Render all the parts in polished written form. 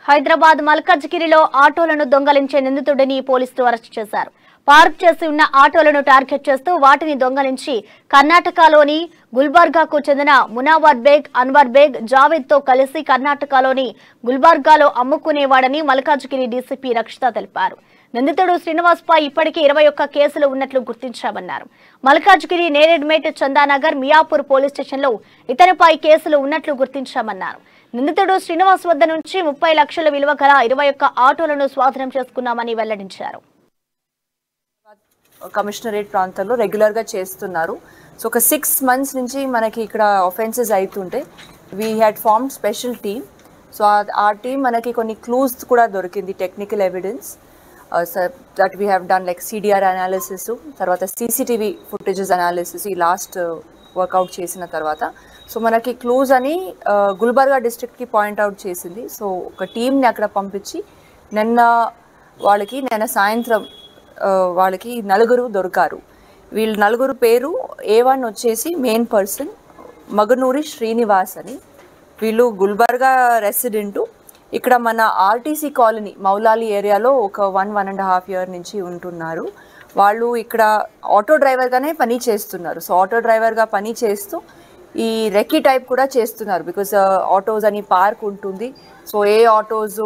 హైదరాబాద్ మల్కాజ్గిరిలో ఆటోలను దొంగలించే నిందితుడిని పోలీసులు అరెస్టు చేశారు. పార్క్ చేసి ఉన్న ఆటోలను టార్గెట్ చేస్తూ వాటిని దొంగలించి కర్ణాటకలోని గుల్బర్గాకు చెందిన మునావర్ బేగ్, అన్వర్ బేగ్, జావేద్ తో కలిసి కర్ణాటకలోని గుల్బర్గాలో అమ్ముకునేవాడని మల్కాజ్గిరి డీసీపీ రక్షిత తెలిపారు. నిందితుడు శ్రీనివాస్ పై ఇప్పటికే 21 కేసులు ఉన్నట్లు గుర్తించామన్నారు. మల్కాజ్గిరి, నేరేడ్మెట్, చందానగర్, మియాపూర్ పోలీస్ స్టేషన్లో ఇతనిపై కేసులు ఉన్నట్లు గుర్తించామన్నారు. నిందితుడు శ్రీనివాస్ వద్ద నుంచి 30 లక్షల విలువ గల 21 ఆటోలను స్వాధీనం చేసుకున్నామని వెల్లడించారు. కమిషనరేట్ ప్రాంతంలో రెగ్యులర్ గా చేస్తున్నారు. సో ఒక 6 months నుంచి మనకి ఇక్కడ ఆఫెన్సెస్ అవుతుంటే we had form special team. So ఆ టీమ్ మనకి కొన్ని క్లూస్ కూడా దొరికింది, technical evidence that we have done like CDR analysis, తర్వాత సీసీటీవీ ఫుటేజెస్ అనాలిసిస్ ఈ లాస్ట్ వర్కౌట్ చేసిన తర్వాత సో మనకి క్లూజ్ అని గుల్బర్గా డిస్ట్రిక్ట్కి పాయింట్అవుట్ చేసింది. సో ఒక టీమ్ని అక్కడ పంపించి నిన్న సాయంత్రం వాళ్ళకి 4 దొరికారు. వీళ్ళు 4 పేరు A1 వచ్చేసి మెయిన్ పర్సన్ మగనూరి శ్రీనివాస్ అని. వీళ్ళు గుల్బర్గా రెసిడెంటు. ఇక్కడ మన ఆర్టీసీ కాలనీ మౌలాలి ఏరియాలో ఒక 1.5 year నుంచి ఉంటున్నారు. వాళ్ళు ఇక్కడ ఆటో డ్రైవర్గానే పని చేస్తున్నారు. సో ఆటో డ్రైవర్గా పని చేస్తూ ఈ రెక్కీ టైప్ కూడా చేస్తున్నారు. బికాజ్ ఆటోస్ అని పార్క్ ఉంటుంది. సో ఏ ఆటోస్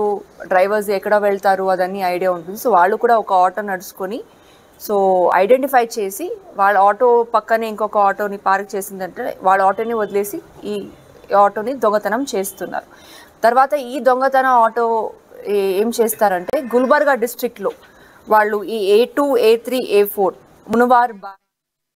డ్రైవర్స్ ఎక్కడ వెళ్తారు అదన్నీ ఐడియా ఉంటుంది. సో వాళ్ళు కూడా ఒక ఆటో నడుచుకొని సో ఐడెంటిఫై చేసి వాళ్ళ ఆటో పక్కనే ఇంకొక ఆటోని పార్క్ చేసిందంటే వాళ్ళ ఆటోని వదిలేసి ఈ ఆటోని దొంగతనం చేస్తున్నారు. తర్వాత ఈ దొంగతనం ఆటో ఏం చేస్తారంటే గుల్బర్గా డిస్ట్రిక్ట్లో వాళ్ళు ఈ A2, A3, A4 మునవార్